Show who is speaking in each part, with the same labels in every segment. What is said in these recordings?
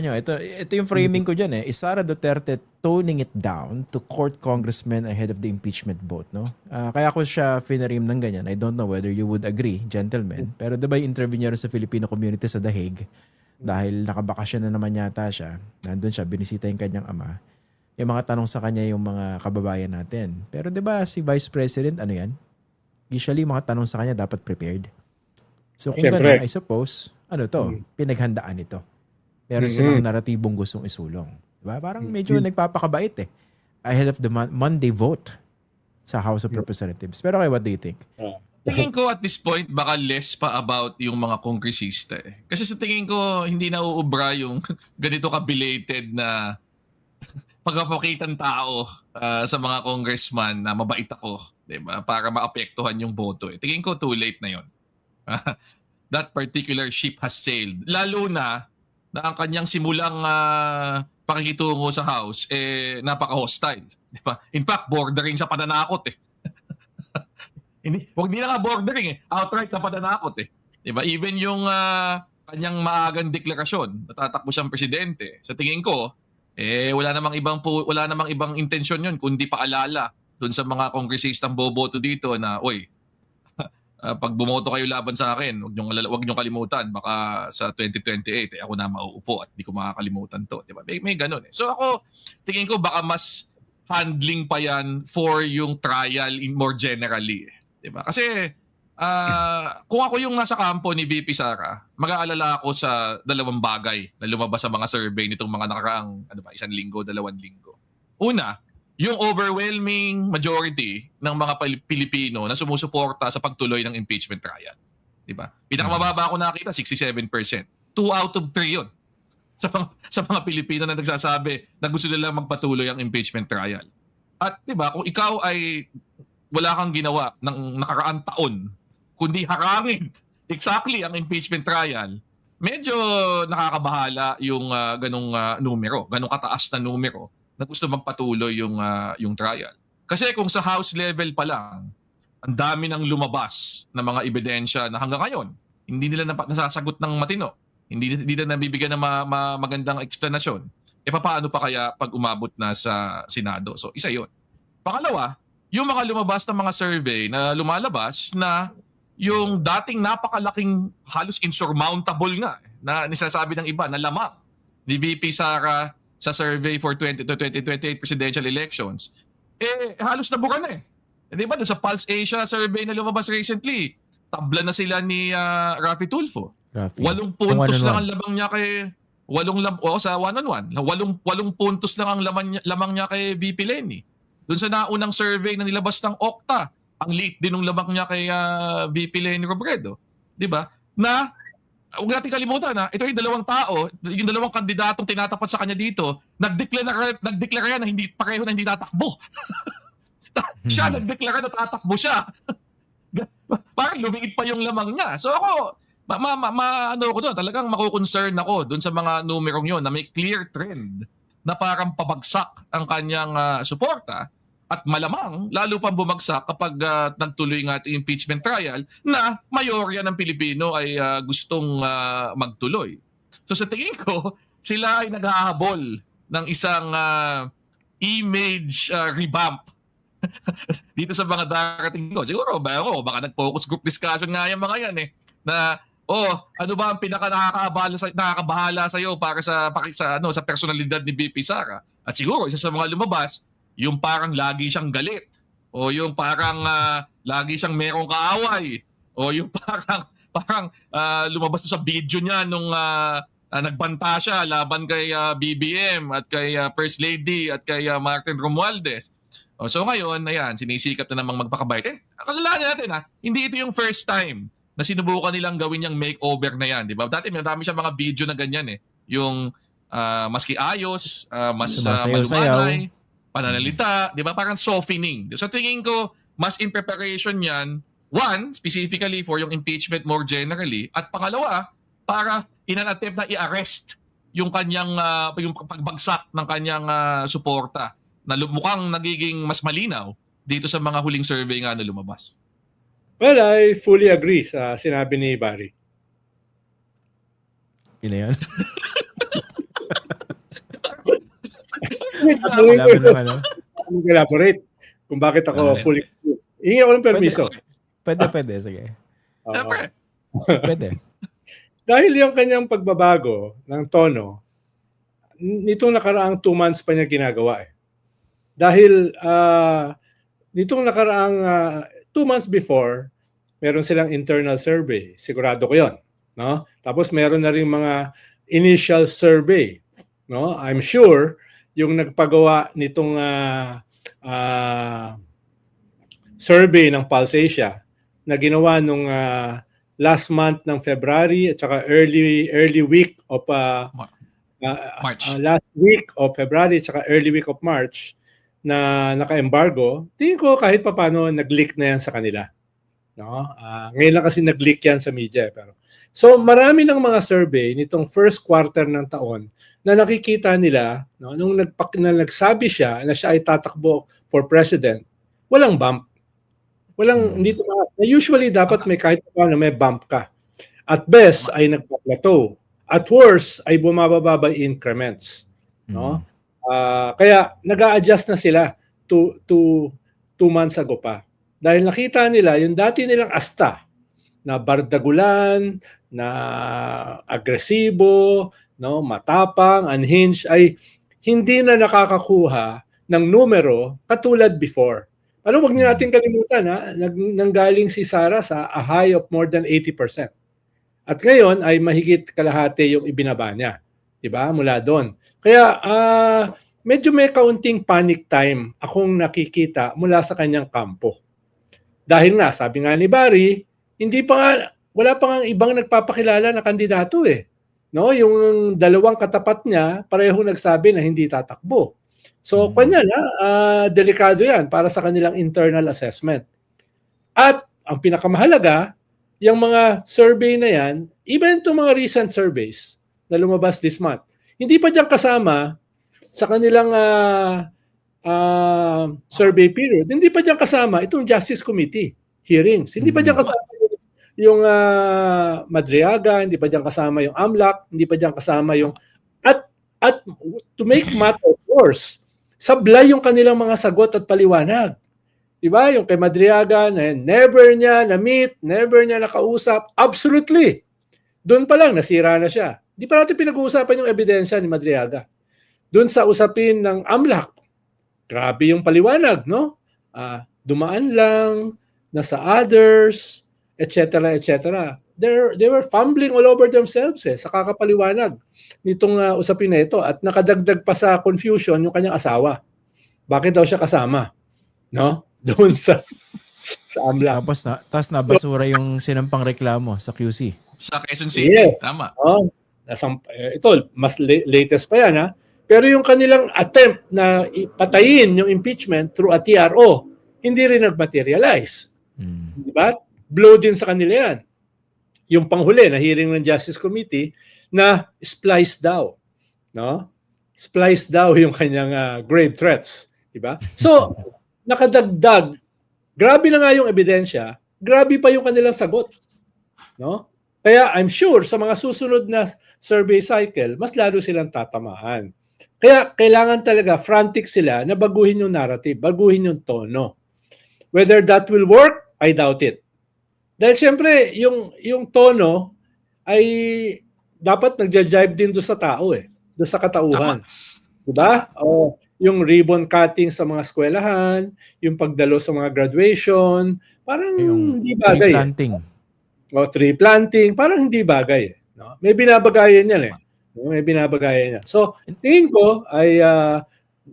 Speaker 1: Ito yung framing ko dyan eh. Is Sara Duterte toning it down to court congressmen ahead of the impeachment vote, no? Kaya ko siya finarim ng ganyan. I don't know whether you would agree, gentlemen. Pero diba yung interview niya rin sa Filipino community sa The Hague, dahil nakabakasyon na naman yata siya, nandun siya, binisita yung kanyang ama. Yung mga tanong sa kanya yung mga kababayan natin. Pero diba si Vice President, ano yan? Usually mga tanong sa kanya dapat prepared. So kung
Speaker 2: Siyempre.
Speaker 1: ganun, I suppose, ano to, pinaghandaan ito. Meron silang naratibong gustong isulong. Diba? Parang medyo nagpapakabait eh. Ahead of the Monday vote sa House of Representatives. Pero okay, what do you think?
Speaker 3: Tingin ko at this point, baka less pa about yung mga kongresista eh. Kasi sa tingin ko, hindi na uubra yung ganito ka-belated na pagpapakitan tao sa mga congressman na mabait ako, diba? Para maapektuhan yung boto eh. Tingin ko too late na yon. That particular ship has sailed. Lalo na ang kanyang simulang pakikitungo sa House eh napaka-hostile. Diba? In fact, bordering sa pananakot eh. Hindi na nga bordering eh. Outright na pananakot eh. Diba? Even yung kanyang maagang deklarasyon, natatakbo siyang presidente. Sa tingin ko, wala namang ibang intensyon yun kundi paalala doon sa mga kongresistang boboto dito na, oy, pag bumoto kayo laban sa akin, wag niyong kalimutan, baka sa 2028 ako na mauupo at di ko makakalimutan to. Diba? May ganun eh. So ako, tingin ko baka mas handling pa yan for yung trial in more generally. Diba? Kasi kung ako yung nasa kampo ni VP Sara, mag-aalala ako sa dalawang bagay na lumabas sa mga survey nitong mga nakaraang 1 linggo, 2 linggo. Una, yung overwhelming majority ng mga Pilipino na sumusuporta sa pagtuloy ng impeachment trial. Diba? Pinakamababa ako nakita, 67%. 2 out of 3 yun sa mga Pilipino na nagsasabi na gusto nila magpatuloy ang impeachment trial. At diba, kung ikaw ay wala kang ginawa ng nakaraang taon, kundi harangin exactly ang impeachment trial, medyo nakakabahala yung ganong numero, ganong kataas na numero na gusto magpatuloy yung trial. Kasi kung sa House level pa lang, ang dami nang lumabas na mga ebidensya na hanggang ngayon, hindi nila nasasagot ng matino. Hindi nila nabibigyan ng magandang eksplanasyon. Paano pa kaya pag umabot na sa Senado? So, isa yun. Pangalawa, yung mga lumabas na mga survey na lumalabas na yung dating napakalaking halos insurmountable nga na nisasabi ng iba na lamang ni VP Sara sa survey for 2028 presidential elections, halos nabura na eh. Di ba? Sa Pulse Asia survey na lumabas recently, tabla na sila ni Raffy Tulfo. 8 puntos lang ang lamang niya kay... sa one-on-one. 8 puntos lang ang lamang niya kay VP Lenny. Doon sa naunang survey na nilabas ng Okta, ang liit din ng lamang niya kay VP Lenny Robredo. Di ba? Na huwag natin kalimutan na ito yung dalawang tao, yung dalawang kandidatong tinatapat sa kanya dito, nagdeklara yan na pareho na hindi tatakbo. Siya nagdeklara na tatakbo siya. Parang lumingit pa yung lamang niya. So ako, ano ko doon, talagang makukoncern ako doon sa mga numerong yon na may clear trend na parang pabagsak ang kanyang suporta. At malamang, lalo pang bumagsak kapag nagtuloy nga ito impeachment trial na mayorya ng Pilipino ay gustong magtuloy. So sa tingin ko, sila ay naghahabol ng isang image revamp dito sa mga darating ko. Siguro, baka nag-focus group discussion nga yung mga yan eh. Na, ano ba ang pinaka nakakabahala sa iyo para sa personalidad ni VP Sara? At siguro, isa sa mga lumabas, yung parang lagi siyang galit o yung parang lagi siyang merong kaaway o yung parang lumabas sa video niya nung nagbanta siya laban kay BBM at kay First Lady at kay Martin Romualdez. So ngayon, ayan, sinisikap na namang magpakabait. Alalahanin natin hindi ito yung first time na sinubukan nilang gawin yung makeover na yan, di ba? Dati may dami siya mga video na ganyan eh. Yung maski ayos, mas malumanay, pananalita, di ba? Parang softening. So tingin ko, mas in preparation yan, one, specifically for yung impeachment more generally, at pangalawa, para in an attempt na i-arrest yung kanyang, yung pagbagsak ng kanyang suporta na mukhang nagiging mas malinaw dito sa mga huling survey nga na lumabas.
Speaker 2: Well, I fully agree sa sinabi ni Barry.
Speaker 1: Yun na yan. Laban ng ano.
Speaker 2: Elaborate kung bakit ako fully confused. Hingi ako ng permiso.
Speaker 1: Pwede. Sige.
Speaker 2: Oo.
Speaker 3: Siyempre.
Speaker 1: Pwede.
Speaker 2: Dahil yung kanyang pagbabago ng tono, nitong nakaraang 2 months pa niya ginagawa eh. Dahil nitong nakaraang 2 months before, meron silang internal survey. Sigurado ko yon, no? Tapos meron na rin mga initial survey, no? I'm sure yung nagpagawa nitong survey ng Pulse Asia na ginawa nung last month ng February at saka early week of
Speaker 3: March.
Speaker 2: last week of February at saka early week of March na naka-embargo, tingin ko kahit papaano nag-leak na yan sa kanila. No? Ngayon lang kasi nag-leak yan sa media. Pero. So marami ng mga survey nitong first quarter ng taon na nakikita nila, no, nung nagsabi siya na siya ay tatakbo for president, walang bump. Hindi tumaas. Usually dapat may kahit paano may bump ka. At best ay nagpa-plateau. At worst ay bumababa by increments. No? Kaya nag-a-adjust na sila to 2 months ago pa. Dahil nakita nila yung dati nilang asta na bardagulan, na agresibo, no, matapang, unhinged ay hindi na nakakakuha ng numero katulad before. Ano, wag niyo natin kalimutan nanggaling si Sara sa a high of more than 80%. At ngayon ay mahigit kalahati yung ibinaba niya. 'Di ba? Mula doon. Kaya medyo may kaunting panic time akong nakikita mula sa kanyang kampo. Dahil nga, sabi nga ni Barry, wala pa nga ibang nagpapakilala na kandidato eh. No, yung dalawang katapat niya, pareho nagsabi na hindi tatakbo. So, kanya na, delikado yan para sa kanilang internal assessment. At ang pinakamahalaga, yung mga survey na yan, even itong mga recent surveys na lumabas this month, hindi pa dyan kasama sa kanilang survey period, hindi pa dyan kasama itong Justice Committee hearings. Hindi pa dyan kasama yung Madriaga, hindi pa dyan kasama yung AMLAC, hindi pa dyan kasama yung... At to make matters worse, sablay yung kanilang mga sagot at paliwanag. Diba? Yung kay Madriaga, never niya na-meet, never niya nakausap. Absolutely. Doon pa lang, nasira na siya. Di pa natin pinag-uusapan yung ebidensya ni Madriaga. Doon sa usapin ng AMLAC, grabe yung paliwanag, no? Dumaan lang, nasa others, etc. etc. They were fumbling all over themselves sa kakapaliwanag nitong usapin na ito at nakadagdag pa sa confusion yung kanyang asawa. Bakit daw siya kasama? No? Doon sa AMLAC.
Speaker 1: Tapos nabasura yung sinampang reklamo sa QC.
Speaker 3: Sa Quezon City.
Speaker 2: Yes.
Speaker 3: Tama.
Speaker 2: Ito, mas latest pa yan Pero yung kanilang attempt na patayin yung impeachment through a TRO, hindi rin nag-materialize. Di ba? Blow din sa kanila yan. Yung panghuli na hearing ng Justice Committee na splice daw. No? Splice daw yung kanyang grave threats. Di ba? So, nakadagdag. Grabe na nga yung ebidensya. Grabe pa yung kanilang sagot. No? Kaya I'm sure sa mga susunod na survey cycle, mas lalo silang tatamaan. Kaya kailangan talaga frantic sila na baguhin yung narrative, baguhin yung tono. Whether that will work, I doubt it. Dahil siyempre, yung tono ay dapat nagja-jive din doon sa tao doon sa katauhan. Diba? O yung ribbon cutting sa mga eskwelahan, yung pagdalo sa mga graduation, parang
Speaker 1: Yung
Speaker 2: hindi bagay.
Speaker 1: Tree planting.
Speaker 2: O tree planting, parang hindi bagay. No? May binabagayan yan May binabagayan yan. So, tingin ko ay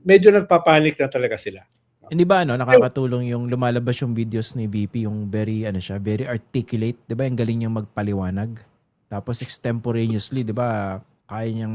Speaker 2: medyo nagpapanik na talaga sila.
Speaker 1: Hindi ba nakakatulong yung lumalabas yung videos ni VP, yung very very articulate, 'di ba? Yung galing niyang magpaliwanag. Tapos extemporaneously, 'di ba? Kaya niyang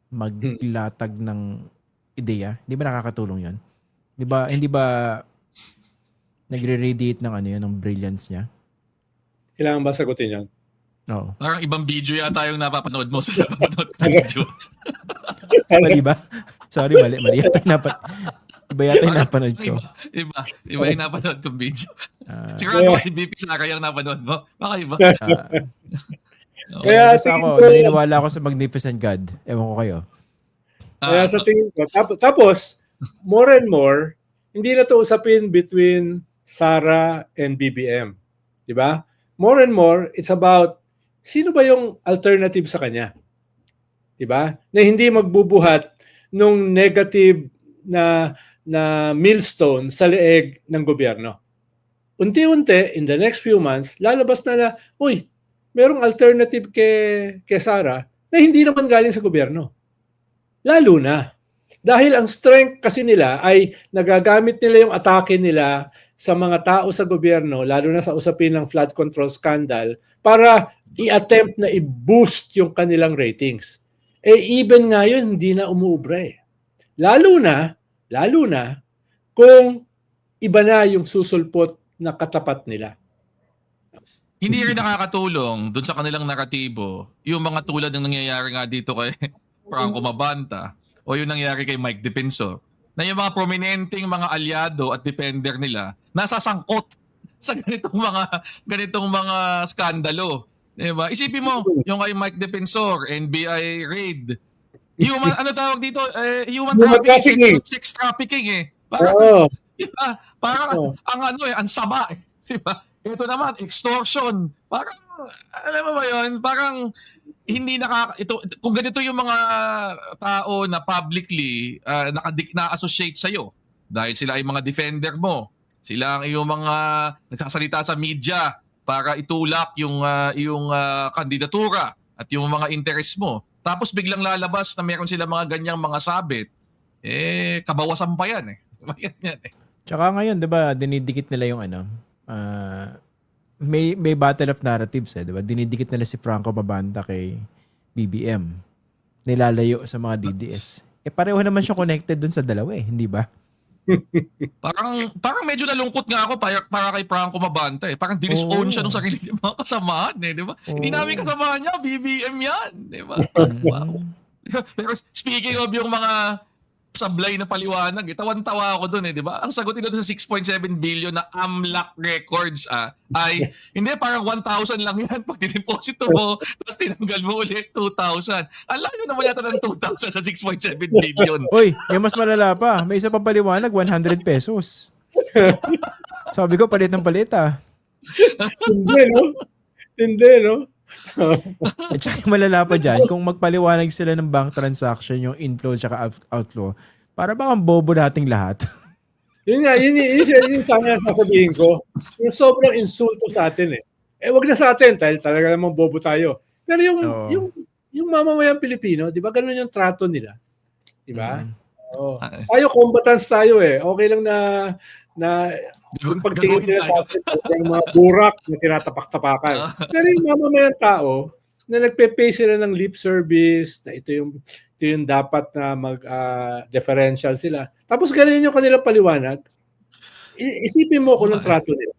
Speaker 1: maglatag ng ideya. Hindi ba nakakatulong 'yon? 'Di ba? Hindi ba nagre-radiate ng ng brilliance niya?
Speaker 2: Kailangan ba sagutin 'yan?
Speaker 1: Oo.
Speaker 3: Parang ibang video yata yung napapanood mo sa napapanood ko video.
Speaker 1: Mali ba? Sorry, mali yata Iba yata yung napanood ko.
Speaker 3: Iba yung napanood kong video. Sigurado si BP Sara yung napanood mo. Baka iba.
Speaker 2: Kaya
Speaker 1: ako, naniniwala ako sa Magnificent God. Ewan ko kayo.
Speaker 2: Kaya sa tingin ko, tapos, more and more, hindi na to usapin between Sara and BBM. Di ba? More and more, it's about sino ba yung alternative sa kanya? Di ba? Na hindi magbubuhat nung negative na millstone sa leeg ng gobyerno. Unti-unti, in the next few months, lalabas na, uy, merong alternative kay Sara na hindi naman galing sa gobyerno. Lalo na. Dahil ang strength kasi nila ay nagagamit nila yung atake nila sa mga tao sa gobyerno, lalo na sa usapin ng flood control scandal, para i-attempt na i-boost yung kanilang ratings. Even nga yun, hindi na umuubra eh. Lalo na kung iba na yung susulpot na katapat nila.
Speaker 3: Hindi rin nakakatulong dun sa kanilang naratibo yung mga tulad ng nangyayari nga dito kay Franco Mabanta o yung nangyayari kay Mike Defensor, na yung mga prominenteng mga alyado at defender nila nasasangkot sa ganitong mga skandalo. Diba? Isipin mo, yung kay Mike Defensor, NBI raid, human trafficking, sex trafficking eh. Parang, diba? Parang ang sama eh. Diba? Ito naman, extortion. Parang, alam mo ba yun? Parang, hindi kung ganito yung mga tao na publicly na-associate sa'yo dahil sila ay mga defender mo, sila ang iyong mga nagsasalita sa media para itulak yung kandidatura at yung mga interest mo. Tapos biglang lalabas na meron sila mga ganyang mga sabit, kabawasan pa yan eh. Yan eh.
Speaker 1: Tsaka ngayon, 'di ba, dinidikit nila yung may battle of narratives 'di ba? Dinidikit nila si Franco Mabanta kay BBM. Nilalayo sa mga DDS. Pareho naman siya connected dun sa dalawa hindi ba?
Speaker 3: Parang medyo nalungkot nga ako para kay Franco Mabanta eh. Parang dinis-own siya nung sarili ng mga kasamahan eh, 'di ba? Hindi namin kasamahan niya, BBM 'yan, 'di ba? Wow. Pero speaking of yung mga sablay na paliwanag, tawan-tawa ako doon eh, di ba? Ang sagot nila doon sa 6.7 billion na AMLAC records ay hindi, parang 1,000 lang yan pag dineposito mo, tapos tinanggal mo ulit 2,000. Ang layo naman yata ng 2,000 sa 6.7 billion.
Speaker 1: Uy, yung mas malala pa, may isa pang paliwanag, 100 pesos. Sabi ko, palit ng palit
Speaker 2: Hindi, no?
Speaker 1: At saka malala pa dyan, kung magpaliwanag sila ng bank transaction, yung inflow at outflow, para bang ang bobo nating lahat.
Speaker 2: Yun sana sasabihin ko. Yung sobrang insulto sa atin eh. Wag na sa atin, dahil talaga namang bobo tayo. Pero yung mamamayang Pilipino, di ba ganun yung trato nila? Di ba? Tayo, combatants tayo eh. Okay lang na yung pagtingin nila sa atin, yung mga burak na tinatapak-tapakan. Pero yung mamamayang tao na nagpe-pay sila ng lip service, na ito yung dapat na mag-differential sila. Tapos ganun yung kanilang paliwanag. Isipin mo kung anong trato nila.